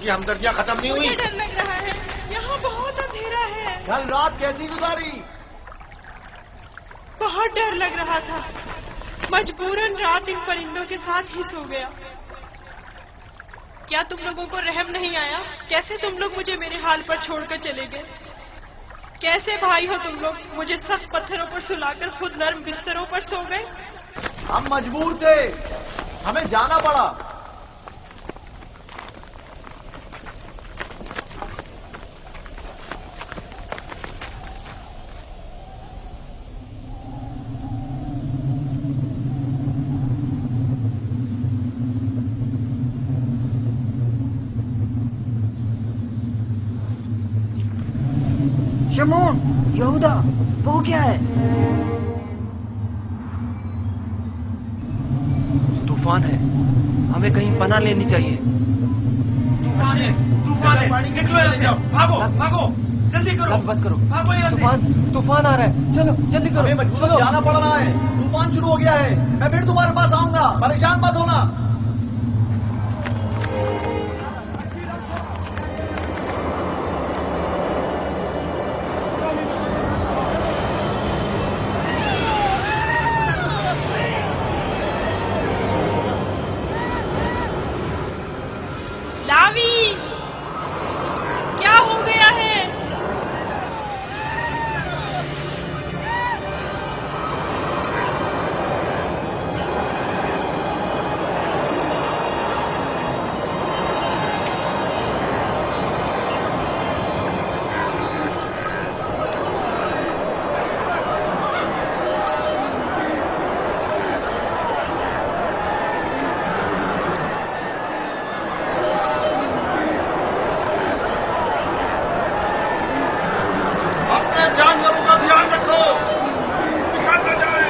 کی ہمدردیاں ختم نہیں ہوئی؟ مجھے ڈر لگ رہا ہے، یہاں بہت اندھیرا ہے۔ کل رات کیسی گزاری؟ بہت ڈر لگ رہا تھا، مجبوراً رات ان پرندوں کے ساتھ ہی سو گیا۔ کیا تم لوگوں کو رحم نہیں آیا؟ کیسے تم لوگ مجھے میرے حال پر چھوڑ کر چلے گئے؟ کیسے بھائی ہو تم لوگ؟ مجھے سخت پتھروں پر سلا کر خود نرم بستروں پر سو گئے۔ ہم مجبور تھے، ہمیں جانا پڑا۔ شمعون، یہودا، وہ کیا ہے؟ طوفان ہے، ہمیں کہیں پناہ لینی چاہیے۔ طوفان ہے، طوفان ہے، نکلو یہاں سے، بھاگو بھاگو، جلدی کرو، بس کرو، بھاگو یہاں سے۔ طوفان آ رہا ہے، چلو جلدی کرو، ہمیں مجبور جانا پڑ رہا ہے، طوفان شروع ہو گیا ہے۔ میں پھر تمہارے پاس آؤں گا، پریشان مت ہونا۔ لاوی، کیا ہو گیا ہے؟ اپنے جانوروں کا دھیان رکھو، نکل نہ جائے،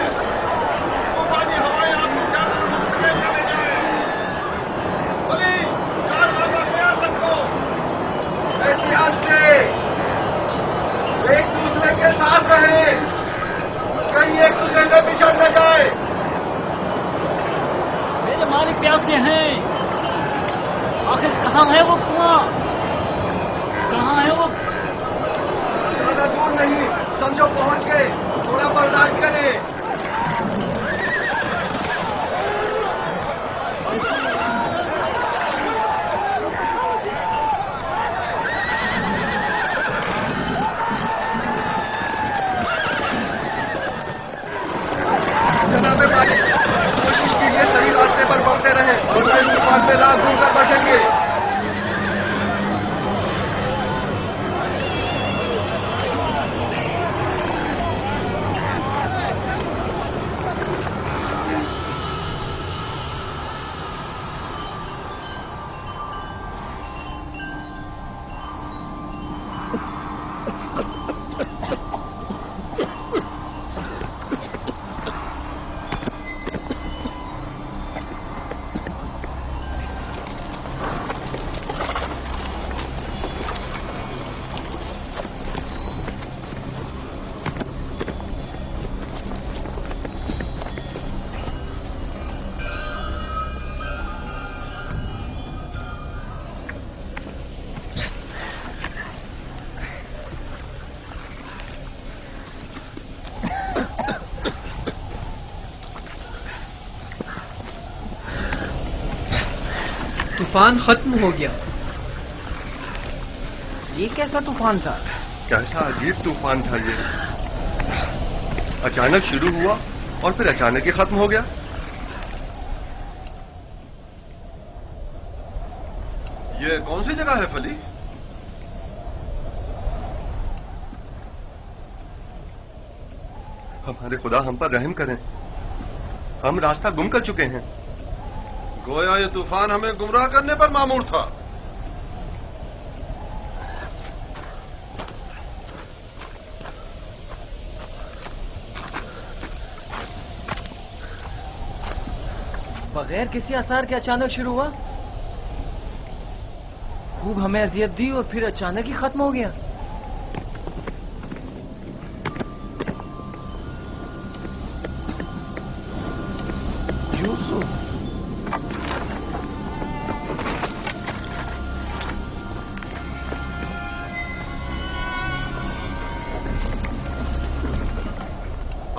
طوفانی ہوائیں آپ کے جانوروں کو سمیٹ نہ لے جائیں۔ بولی، جانوروں کا خیال رکھو، احتیاط سے، ایک دوسرے کے ساتھ رہیں، کہیں ایک دوسرے سے بچھڑ نہ جائے۔ میرے مالک پیاسے ہیں، آخر کہاں ہے وہ کنواں؟ کہاں ہے وہ؟ زیادہ دور نہیں، سمجھو پہنچ گئے، تھوڑا برداشت کریں۔ جناب مالک، کوشش کیجیے صحیح راستے پر بڑھتے رہیں اور اس طوفان سے راہ ڈھونڈ کر بچیں گے۔ طوفان ختم ہو گیا۔ یہ کیسا طوفان تھا؟ کیسا عجیب طوفان تھا یہ، اچانک شروع ہوا اور پھر اچانک ہی ختم ہو گیا۔ یہ کون سی جگہ ہے فلی؟ ہمارے خدا ہم پر رحم کریں، ہم راستہ گم کر چکے ہیں۔ گویا یہ طوفان ہمیں گمراہ کرنے پر مامور تھا۔ بغیر کسی آثار کے اچانک شروع ہوا، خوب ہمیں اذیت دی اور پھر اچانک ہی ختم ہو گیا۔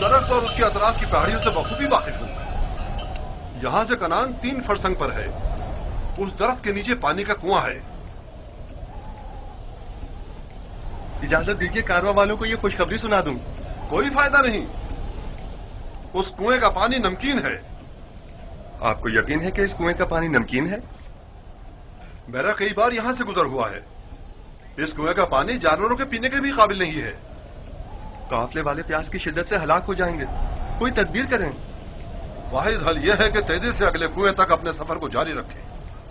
درخت اور اس کے اطراف کی پہاڑیوں سے بخوبی واقف ہوں. یہاں سے کنان 3 فرسنگ پر ہے. اس درخت کے نیچے پانی کا کنواں ہے. اجازت دیجیے کارواں والوں کو یہ خوشخبری سنا دوں. کوئی فائدہ نہیں. اس کنویں کا پانی نمکین ہے. آپ کو یقین ہے کہ اس کنویں کا پانی نمکین ہے؟ میرا کئی بار یہاں سے گزر ہوا ہے. اس کنویں کا پانی جانوروں کے پینے کے بھی قابل نہیں ہے. قافلے والے پیاس کی شدت سے ہلاک ہو جائیں گے. کوئی تدبیر کریں. واحد حل یہ ہے کہ تیزی سے اگلے کنویں تک اپنے سفر کو جاری رکھیں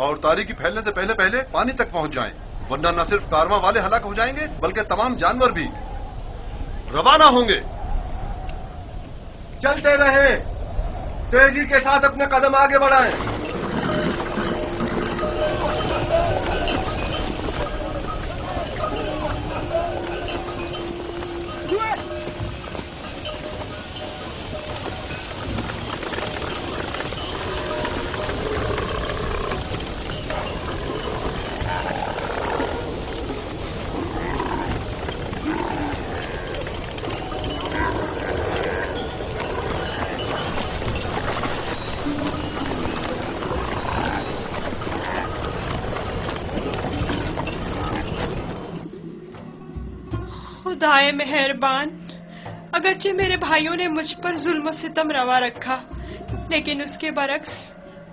اور تاریکی پھیلنے سے پہلے پہلے پانی تک پہنچ جائیں، ورنہ نہ صرف کارواں والے ہلاک ہو جائیں گے بلکہ تمام جانور بھی. روانہ ہوں گے. چلتے رہیں، تیزی کے ساتھ اپنے قدم آگے بڑھائیں. خدائے مہربان، اگرچہ میرے بھائیوں نے مجھ پر ظلم و ستم روا رکھا، لیکن اس کے برعکس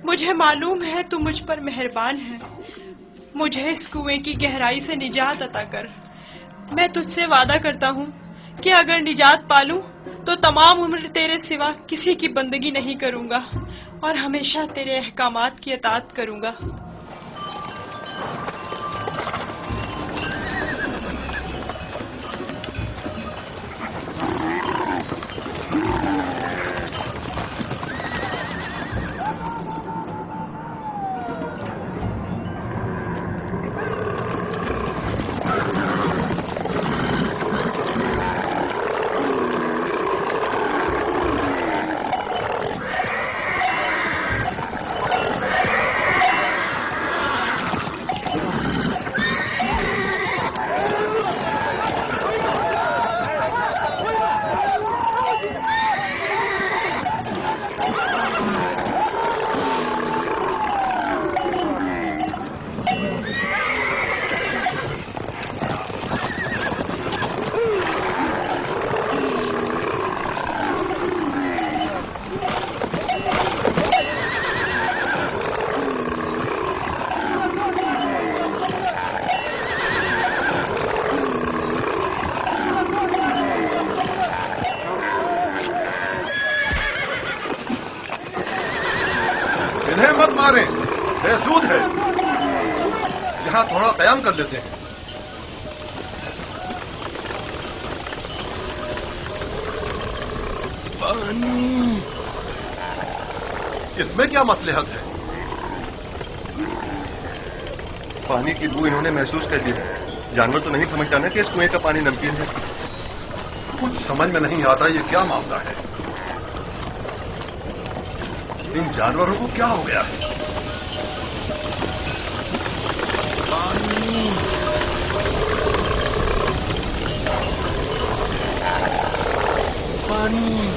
مجھے معلوم ہے تو مجھ پر مہربان ہے. مجھے اس کنویں کی گہرائی سے نجات عطا کر. میں تجھ سے وعدہ کرتا ہوں کہ اگر نجات پالوں تو تمام عمر تیرے سوا کسی کی بندگی نہیں کروں گا اور ہمیشہ تیرے احکامات کی اطاعت کروں گا. انہیں مت ماریں، بے سود ہے. یہاں تھوڑا قیام کر لیتے ہیں. پانی. اس میں کیا مصلحت ہے؟ پانی کی بو انہوں نے محسوس کر لی. جانور تو نہیں سمجھتا نا کہ اس کنویں کا پانی نمکین ہے. کچھ سمجھ میں نہیں آتا یہ کیا معاملہ ہے. ان جانوروں کو کیا ہو گیا ہے؟ پانی. پانی.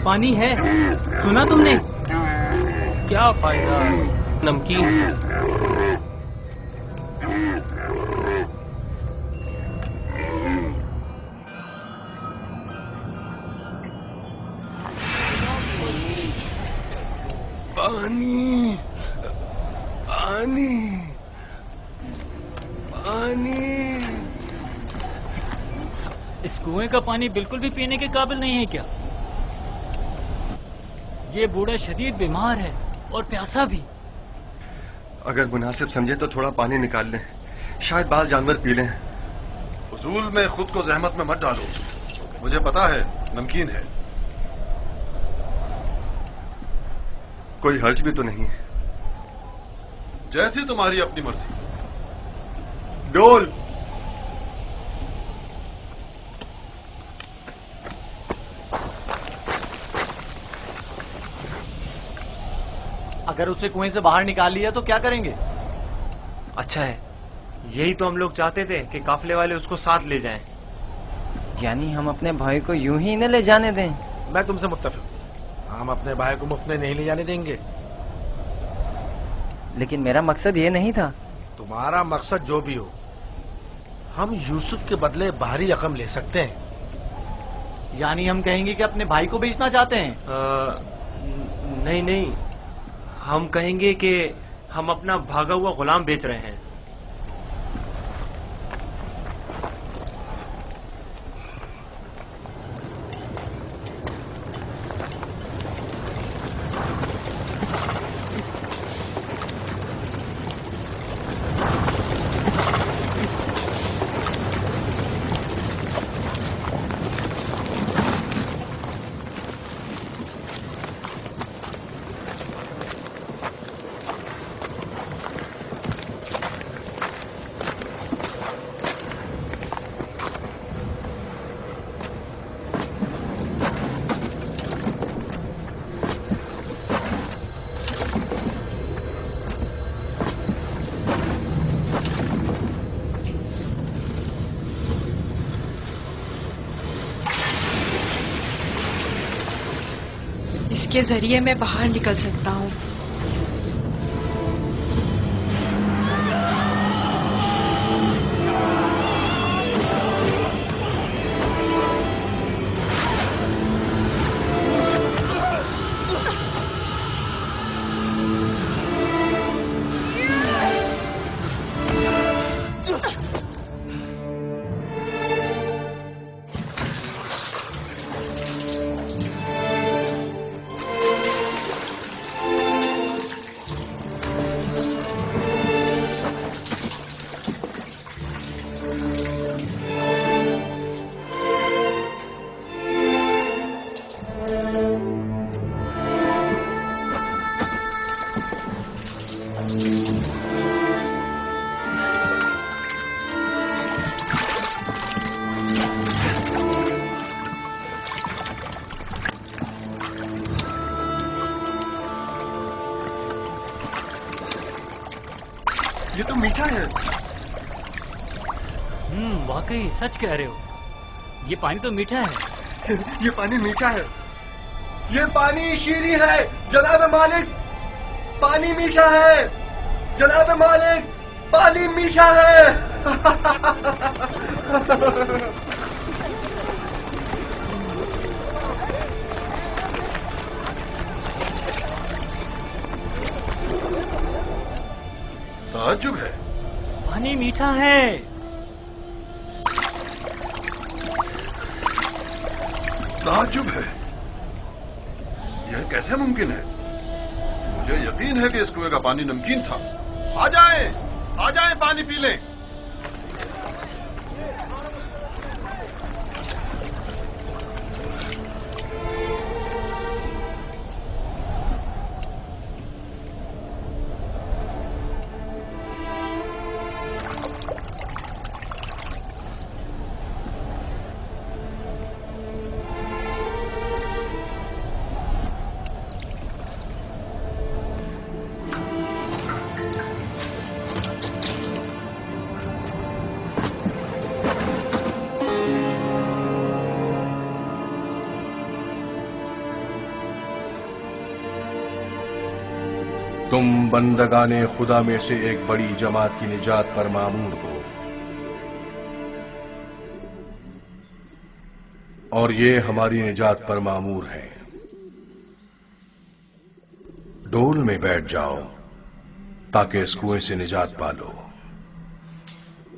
پانی ہے، سنا تم نے؟ کیا فائدہ، نمکین ہے. پانی. پانی. پانی. اس کنویں کا پانی بالکل بھی پینے کے قابل نہیں ہے کیا؟ یہ بوڑھا شدید بیمار ہے اور پیاسا بھی. اگر مناسب سمجھے تو تھوڑا پانی نکال لیں، شاید بعض جانور پی لیں. فضول میں خود کو زحمت میں مت ڈالو، مجھے پتا ہے نمکین ہے. کوئی حرج بھی تو نہیں ہے. جیسی تمہاری اپنی مرضی. ڈول. اگر اسے کنویں سے باہر نکال لیا تو کیا کریں گے؟ اچھا ہے، یہی تو ہم لوگ چاہتے تھے کہ قافلے والے اس کو ساتھ لے جائیں۔ یعنی ہم اپنے بھائی کو یوں ہی نہ لے جانے دیں؟ میں تم سے متفق، ہم اپنے بھائی کو مفت میں نہیں لے جانے دیں گے۔ لیکن میرا مقصد یہ نہیں تھا۔ تمہارا مقصد جو بھی ہو، ہم یوسف کے بدلے باہری رقم لے سکتے ہیں۔ یعنی ہم کہیں گے کہ اپنے بھائی کو بیچنا چاہتے ہیں؟ نہیں نہیں، ہم کہیں گے کہ ہم اپنا بھاگا ہوا غلام بیچ رہے ہیں۔ کے ذریعے میں باہر نکل سکتا ہوں۔ یہ تو میٹھا ہے۔ واقعی سچ کہہ رہے ہو، یہ پانی تو میٹھا ہے۔ یہ پانی میٹھا ہے، یہ پانی شیریں ہے جناب مالک، پانی میٹھا ہے جناب مالک، پانی میٹھا ہے۔ تعجب ہے، پانی میٹھا ہے۔ تعجب ہے، یہ کیسے ممکن ہے؟ مجھے یقین ہے کہ اس کنویں کا پانی نمکین تھا۔ آ جائیں، آ جائیں، پانی پی لیں۔ تم بندگان خدا میں سے ایک بڑی جماعت کی نجات پر مامور ہو، اور یہ ہماری نجات پر مامور ہے۔ ڈول میں بیٹھ جاؤ تاکہ اس کنویں سے نجات پا لو۔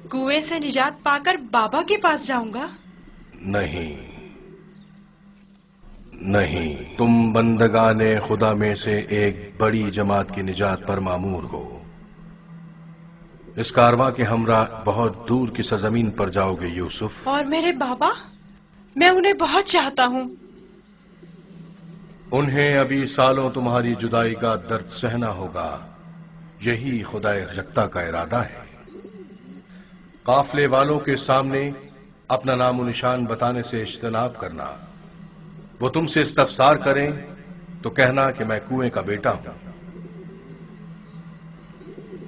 کنویں سے نجات پا کر بابا کے پاس جاؤں گا؟ نہیں نہیں، تم بندگان خدا میں سے ایک بڑی جماعت کی نجات پر مامور ہو۔ اس کارواں کے ہمراہ بہت دور کی سرزمین پر جاؤ گے یوسف۔ اور میرے بابا؟ میں انہیں بہت چاہتا ہوں۔ انہیں ابھی سالوں تمہاری جدائی کا درد سہنا ہوگا، یہی خدا یکتا کا ارادہ ہے۔ قافلے والوں کے سامنے اپنا نام و نشان بتانے سے اجتناب کرنا۔ وہ تم سے استفسار کریں تو کہنا کہ میں کنویں کا بیٹا ہوں۔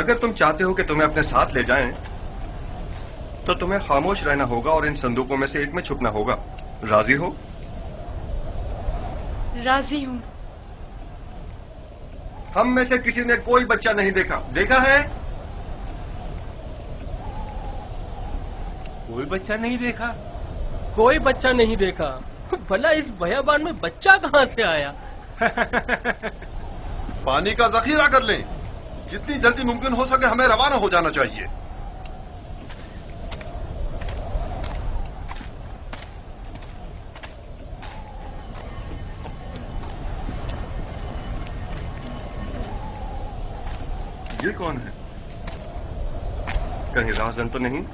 اگر تم چاہتے ہو کہ تمہیں اپنے ساتھ لے جائیں تو تمہیں خاموش رہنا ہوگا اور ان صندوقوں میں سے ایک میں چھپنا ہوگا. راضی ہو؟ راضی ہوں. ہم میں سے کسی نے کوئی بچہ نہیں دیکھا. دیکھا ہے؟ کوئی بچہ نہیں دیکھا. کوئی بچہ نہیں دیکھا. بھلا اس بیابان میں بچہ کہاں سے آیا؟ پانی کا ذخیرہ کر لیں. جتنی جلدی ممکن ہو سکے ہمیں روانہ ہو جانا چاہیے. یہ کون ہے؟ کہیں راہزن تو نہیں؟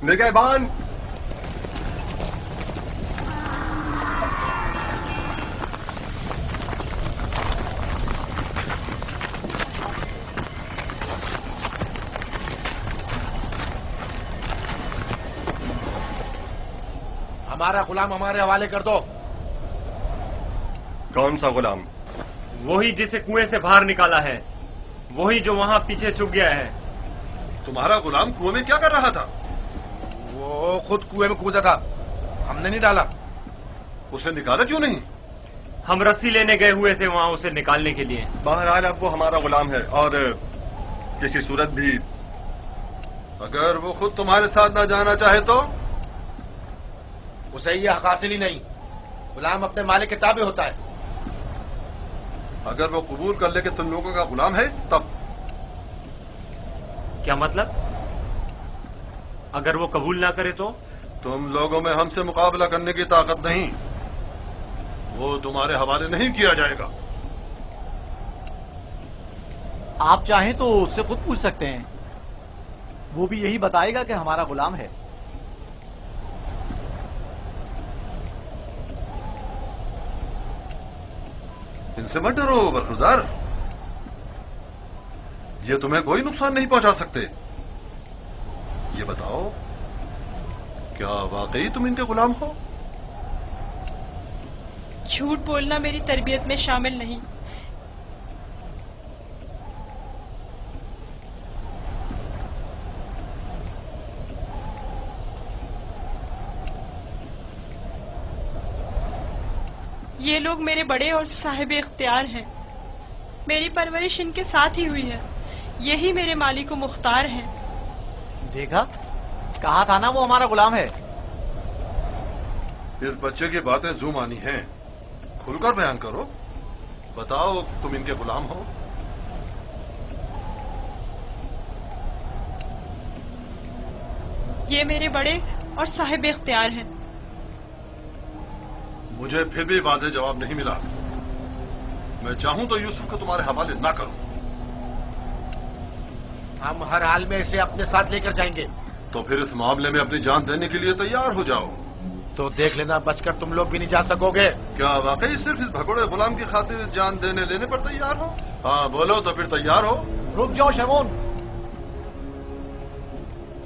نگہبان! ہمارا غلام ہمارے حوالے کر دو. کون سا غلام؟ وہی جسے کنویں سے باہر نکالا ہے. وہی جو وہاں پیچھے چھپ گیا ہے. تمہارا غلام کنویں میں کیا کر رہا تھا؟ وہ خود کنویں میں کودا تھا. ہم نے نہیں ڈالا. اسے نکالا کیوں نہیں؟ ہم رسی لینے گئے ہوئے تھے وہاں اسے نکالنے کے لیے. بہرحال اب وہ ہمارا غلام ہے اور کسی صورت بھی اگر وہ خود تمہارے ساتھ نہ جانا چاہے تو؟ اسے یہ حق حاصل ہی نہیں. غلام اپنے مالک کے تابع ہوتا ہے. اگر وہ قبول کر لے کہ تم لوگوں کا غلام ہے تب؟ کیا مطلب؟ اگر وہ قبول نہ کرے تو؟ تم لوگوں میں ہم سے مقابلہ کرنے کی طاقت نہیں. وہ تمہارے حوالے نہیں کیا جائے گا. آپ چاہیں تو اس سے خود پوچھ سکتے ہیں. وہ بھی یہی بتائے گا کہ ہمارا غلام ہے. ان سے مت ڈرو برخوردار. یہ تمہیں کوئی نقصان نہیں پہنچا سکتے. یہ بتاؤ کیا واقعی تم ان کے غلام ہو؟ جھوٹ بولنا میری تربیت میں شامل نہیں. یہ لوگ میرے بڑے اور صاحب اختیار ہیں. میری پرورش ان کے ساتھ ہی ہوئی ہے. یہی میرے مالک و مختار ہیں. دیکھا؟ کہا تھا نا وہ ہمارا غلام ہے. اس بچے کی باتیں زو مانی ہیں. کھل کر بیان کرو. بتاؤ تم ان کے غلام ہو؟ یہ میرے بڑے اور صاحب اختیار ہیں. مجھے پھر بھی واضح جواب نہیں ملا. میں چاہوں تو یوسف کو تمہارے حوالے نہ کروں. ہم ہر حال میں اسے اپنے ساتھ لے کر جائیں گے. تو پھر اس معاملے میں اپنی جان دینے کے لیے تیار ہو جاؤ. تو دیکھ لینا بچ کر تم لوگ بھی نہیں جا سکو گے. کیا واقعی صرف اس بھگوڑے غلام کی خاطر جان دینے لینے پر تیار ہو؟ ہاں بولو تو پھر تیار ہو. رک جاؤ شمون.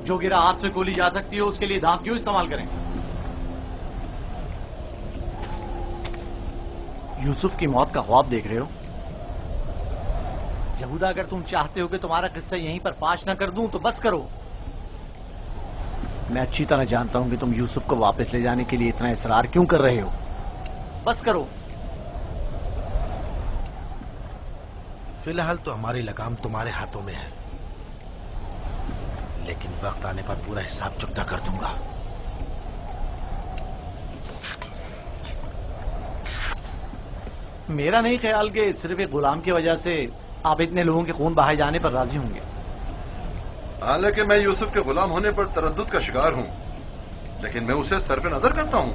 جو گرا ہاتھ سے گولی جا سکتی ہے اس کے لیے دانت کیوں استعمال کریں؟ یوسف کی موت کا خواب دیکھ رہے ہو؟ یہودا اگر تم چاہتے ہو کہ تمہارا قصہ یہیں پر فاش نہ کر دوں تو بس کرو. میں اچھی طرح جانتا ہوں کہ تم یوسف کو واپس لے جانے کے لیے اتنا اصرار کیوں کر رہے ہو. بس کرو. فی الحال تو ہماری لگام تمہارے ہاتھوں میں ہے، لیکن وقت آنے پر پورا حساب چکتا کر دوں گا. میرا نہیں خیال کہ صرف ایک غلام کی وجہ سے آپ اتنے لوگوں کے خون بہائے جانے پر راضی ہوں گے. حالانکہ میں یوسف کے غلام ہونے پر تردد کا شکار ہوں، لیکن میں اسے سر پہ نظر کرتا ہوں.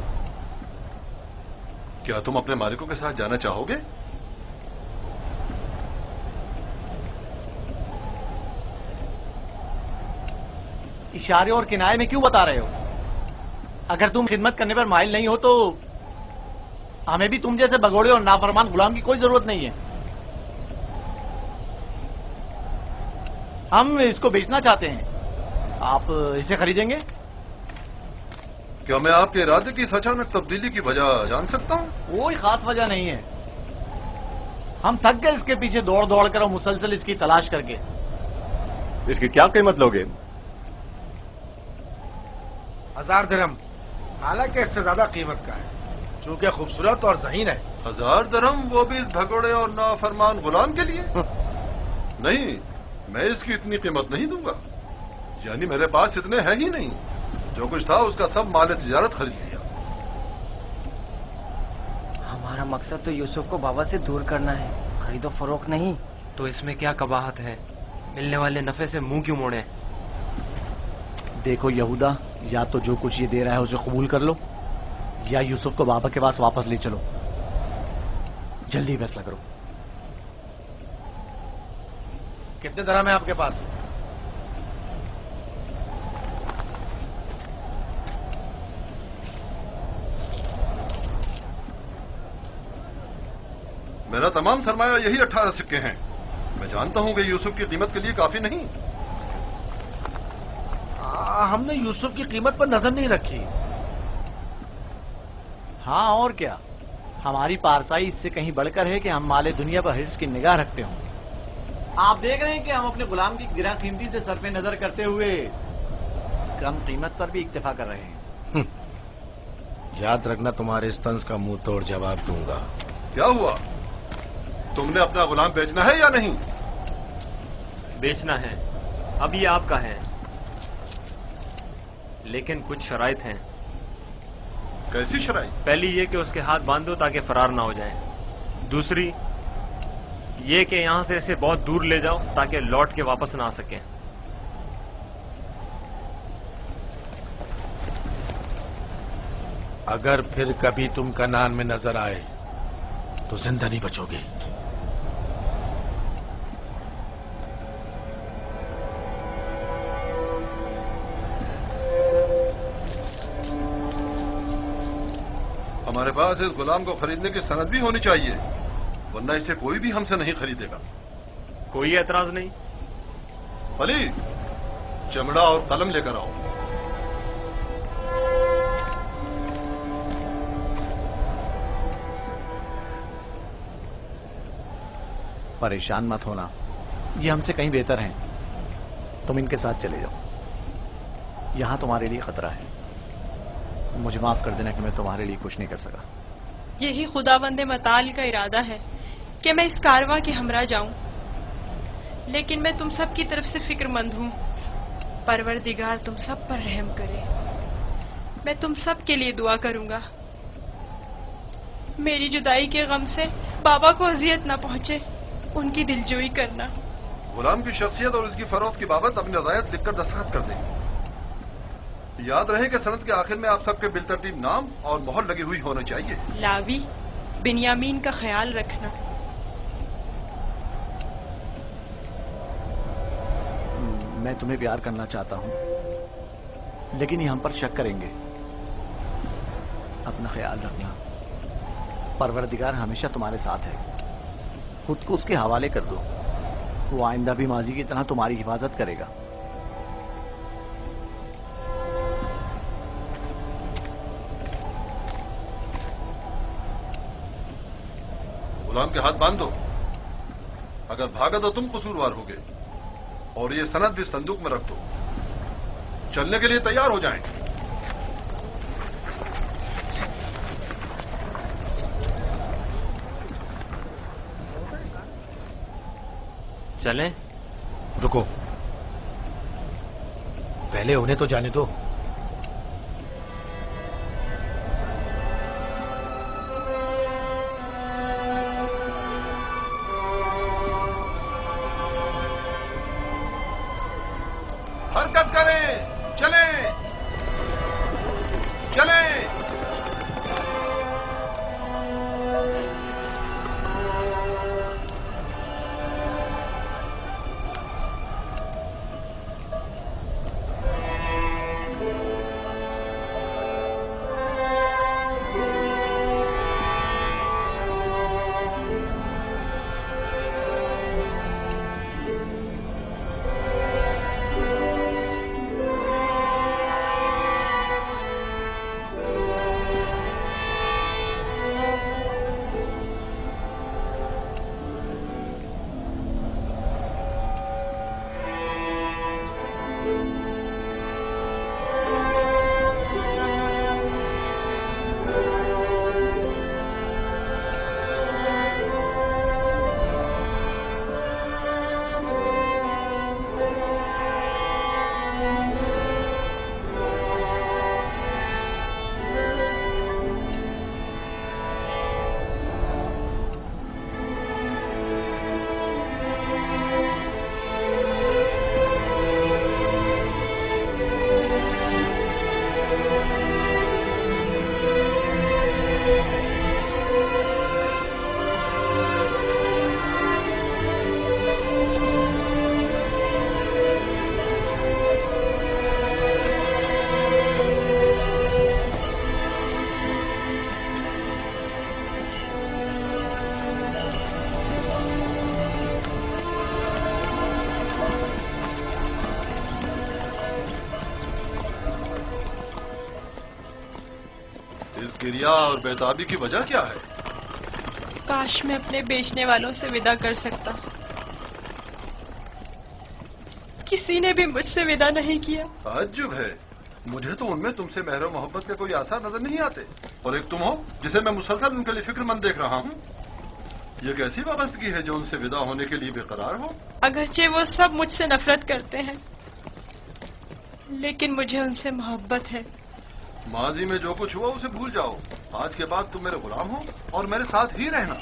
کیا تم اپنے مالکوں کے ساتھ جانا چاہو گے؟ اشارے اور کنائے میں کیوں بتا رہے ہو؟ اگر تم خدمت کرنے پر مائل نہیں ہو تو ہمیں بھی تم جیسے بگوڑے اور نافرمان غلام کی کوئی ضرورت نہیں ہے. ہم اس کو بیچنا چاہتے ہیں. آپ اسے خریدیں گے؟ کیا میں آپ کے ارادے کی اچانک تبدیلی کی وجہ جان سکتا ہوں؟ کوئی خاص وجہ نہیں ہے. ہم تھک گئے اس کے پیچھے دوڑ دوڑ کر اور مسلسل اس کی تلاش کر کے. اس کی کیا قیمت لوگے؟ 1000 درہم، حالانکہ اس سے زیادہ قیمت کا ہے چونکہ خوبصورت اور ذہین ہے. 1000 درہم، وہ بھی اس بھگوڑے اور نافرمان غلام کے لیے؟ نہیں، میں اس کی اتنی قیمت نہیں دوں گا. یعنی میرے پاس اتنے ہیں ہی نہیں. جو کچھ تھا اس کا سب مال تجارت خرید لیا. ہمارا مقصد تو یوسف کو بابا سے دور کرنا ہے، خرید و فروخت نہیں. تو اس میں کیا قباحت ہے؟ ملنے والے نفع سے منہ کیوں موڑے؟ دیکھو یہودا، یا تو جو کچھ یہ دے رہا ہے اسے قبول کر لو، یا یوسف کو بابا کے پاس واپس لے چلو. جلدی فیصلہ کرو. کتنے درہم ہے آپ کے پاس؟ میرا تمام سرمایہ یہی 18 سکے ہیں. میں جانتا ہوں کہ یوسف کی قیمت کے لیے کافی نہیں. ہم نے یوسف کی قیمت پر نظر نہیں رکھی. ہاں اور کیا، ہماری پارسائی اس سے کہیں بڑھ کر ہے کہ ہم مال دنیا پر حرص کی نگاہ رکھتے ہوں. آپ دیکھ رہے ہیں کہ ہم اپنے غلام کی گراں قیمتی سے سر پہ نظر کرتے ہوئے کم قیمت پر بھی اکتفا کر رہے ہیں. یاد رکھنا، تمہارے اس طنز کا منہ توڑ جواب دوں گا. کیا ہوا؟ تم نے اپنا غلام بیچنا ہے یا نہیں؟ بیچنا ہے، اب یہ آپ کا ہے، لیکن کچھ شرائط ہیں. کیسی شرائط؟ پہلی یہ کہ اس کے ہاتھ باندھ دو تاکہ فرار نہ ہو جائے. دوسری یہ کہ یہاں سے اسے بہت دور لے جاؤ تاکہ لوٹ کے واپس نہ آ سکے. اگر پھر کبھی تم کنعان میں نظر آئے تو زندہ نہیں بچو گے. ہمارے پاس اس غلام کو خریدنے کی سند بھی ہونی چاہیے، ورنہ اسے کوئی بھی ہم سے نہیں خریدے گا. کوئی اعتراض نہیں؟ علی، چمڑا اور قلم لے کر آؤ. پریشان مت ہونا، یہ ہم سے کہیں بہتر ہیں. تم ان کے ساتھ چلے جاؤ. یہاں تمہارے لیے خطرہ ہے. مجھے معاف کر دینا کہ میں تمہارے لیے کچھ نہیں کر سکا. یہی خداوند متعال کا ارادہ ہے کہ میں اس کارواں کے ہمراہ جاؤں، لیکن میں تم سب کی طرف سے فکر مند ہوں. پروردگار تم سب پر رحم کرے. میں تم سب کے لیے دعا کروں گا. میری جدائی کے غم سے بابا کو اذیت نہ پہنچے، ان کی دلجوئی کرنا. غلام کی شخصیت اور اس کی فروخت کی بابت اپنی رضایت لکھ کر دستخط کر دیں. یاد رہے کہ سند کے آخر میں آپ سب کے بالترتیب نام اور مہر لگی ہوئی ہونا چاہیے. لاوی، بنیامین کا خیال رکھنا. میں تمہیں پیار کرنا چاہتا ہوں، لیکن یہ ہم پر شک کریں گے. اپنا خیال رکھنا. پروردگار ہمیشہ تمہارے ساتھ ہے. خود کو اس کے حوالے کر دو. وہ آئندہ بھی ماضی کی طرح تمہاری حفاظت کرے گا. غلام کے ہاتھ باندھ دو. اگر بھاگا تو تم قصوروار ہوگے، اور یہ سند بھی صندوق میں رکھ دو. چلنے کے لیے تیار ہو جائیں. چلیں؟ رکو، پہلے انہیں تو جانے دو. حرکت کریں، چلیں چلیں. کریا اور بیتابی کی وجہ کیا ہے؟ کاش میں اپنے بیچنے والوں سے ودا کر سکتا. کسی نے بھی مجھ سے ودا نہیں کیا. تعجب ہے، مجھے تو ان میں تم سے مہر و محبت کے کوئی آثار نظر نہیں آتے. اور ایک تم ہو جسے میں مسلسل ان کے لیے فکر مند دیکھ رہا ہوں. یہ کیسی وابستگی ہے جو ان سے ودا ہونے کے لیے بے قرار ہو؟ اگرچہ وہ سب مجھ سے نفرت کرتے ہیں لیکن مجھے ان سے محبت ہے. ماضی میں جو کچھ ہوا اسے بھول جاؤ. آج کے بعد تم میرے غلام ہو اور میرے ساتھ ہی رہنا.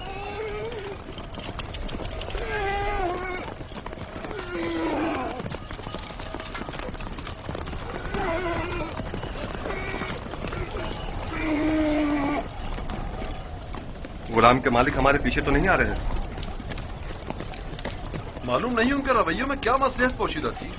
غلام کے مالک ہمارے پیچھے تو نہیں آ رہے ہیں؟ معلوم نہیں ان کے رویوں میں کیا مصلحت پوشیدہ تھی.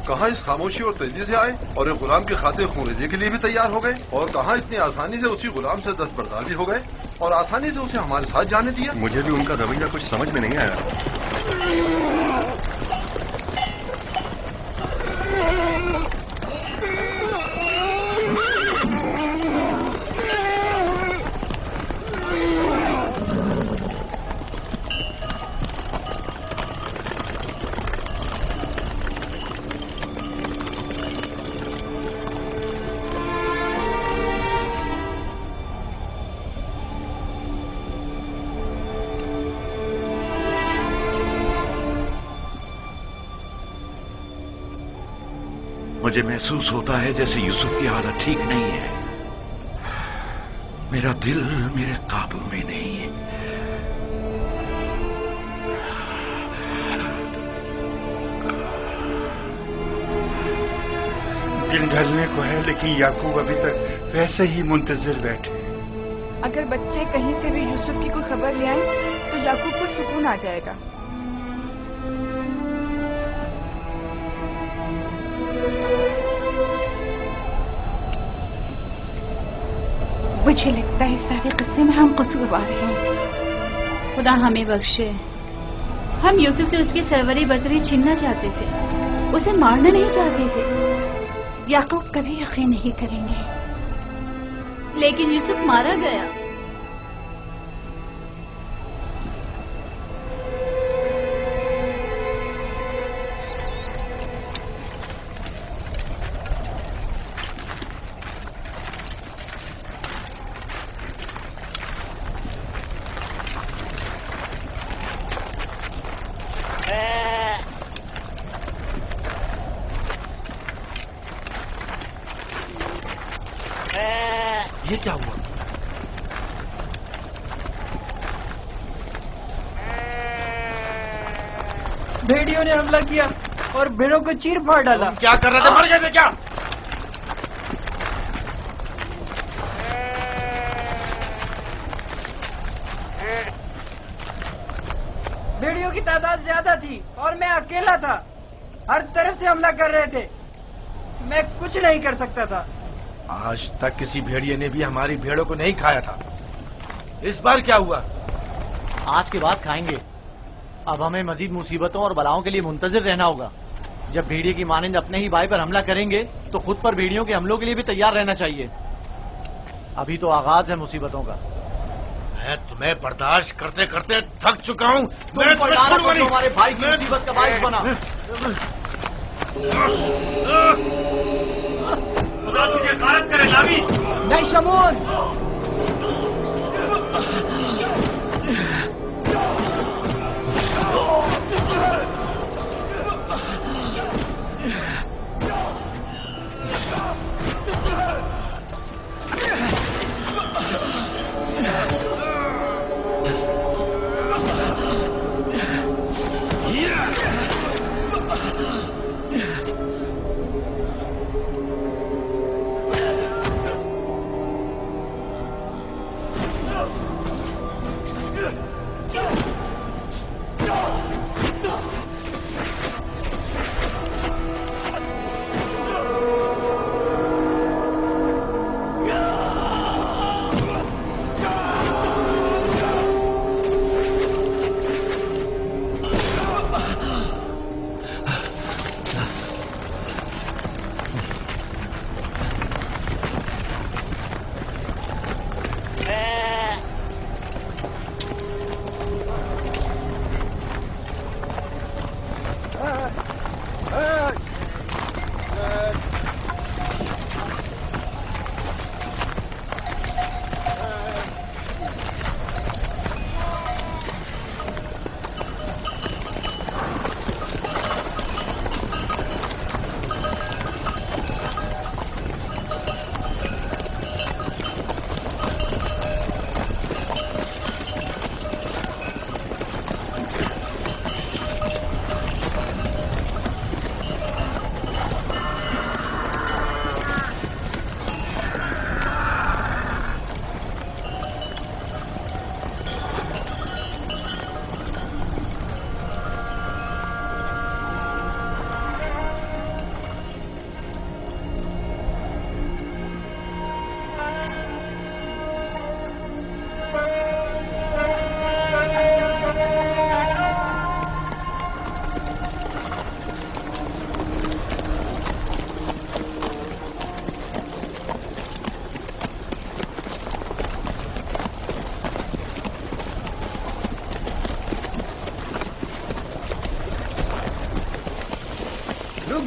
کہاں اس خاموشی اور تیزی سے آئے اور ایک غلام کی خاطر خونریزی کے لیے بھی تیار ہو گئے، اور کہاں اتنی آسانی سے اسی غلام سے دستبردار بھی ہو گئے اور آسانی سے اسے ہمارے ساتھ جانے دیا. مجھے بھی ان کا رویہ کچھ سمجھ میں نہیں آیا. مجھے محسوس ہوتا ہے جیسے یوسف کی حالت ٹھیک نہیں ہے. میرا دل میرے قابو میں نہیں ہے. دن ڈھلنے کو ہے لیکن یعقوب ابھی تک ویسے ہی منتظر بیٹھے. اگر بچے کہیں سے بھی یوسف کی کوئی خبر لے آئیں تو یعقوب کو سکون آ جائے گا. مجھے لگتا ہے سارے قصے میں ہم قصوروار ہیں. خدا ہمیں بخشے. ہم یوسف سے اس کی سروری برتری چھیننا چاہتے تھے، اسے مارنا نہیں چاہتے تھے. یعقوب کبھی یقین نہیں کریں گے. لیکن یوسف مارا گیا. یہ کیا ہوا؟ بھیڑیوں نے حملہ کیا اور بھیڑوں کو چیر پھاڑ ڈالا. کیا کر رہے تھے؟ مر گئے تھے کیا؟ بھیڑیوں کی تعداد زیادہ تھی اور میں اکیلا تھا. ہر طرف سے حملہ کر رہے تھے. میں کچھ نہیں کر سکتا تھا. آج تک کسی بھیڑیے نے بھی ہماری بھیڑوں کو نہیں کھایا تھا. اس بار کیا ہوا؟ آج کے بعد کھائیں گے. اب ہمیں مزید مصیبتوں اور بلاؤں کے لیے منتظر رہنا ہوگا. جب بھیڑیے کی مانند اپنے ہی بھائی پر حملہ کریں گے تو خود پر بھیڑیوں کے حملوں کے لیے بھی تیار رہنا چاہیے. ابھی تو آغاز ہے مصیبتوں کا. میں تمہیں برداشت کرتے کرتے تھک چکا ہوں. ہمارے بھائی کی مصیبت کا باعث بنا. خدا تجھے غارت کرے لاوی. نہیں شمون.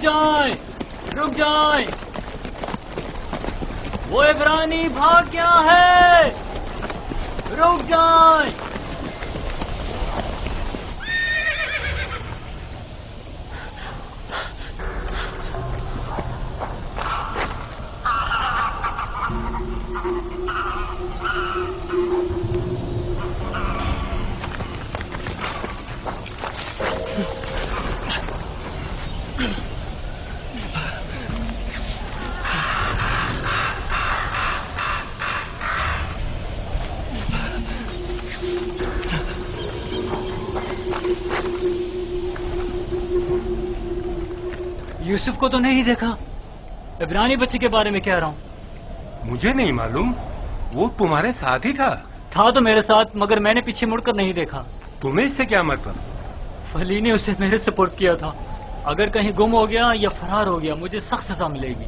جائیں، رک جائیں، وہ عبرانی بھاگ گیا ہے، رک جائیں۔ یوسف کو تو نہیں دیکھا، عبرانی بچے کے بارے میں کہہ رہا ہوں۔ مجھے نہیں معلوم، وہ تمہارے ساتھ ہی تھا تو میرے ساتھ، مگر میں نے پیچھے مڑ کر نہیں دیکھا۔ تمہیں اس سے کیا مطلب؟ فلی نے اسے میرے سپورٹ کیا تھا، اگر کہیں گم ہو گیا یا فرار ہو گیا مجھے سخت سزا ملے گی۔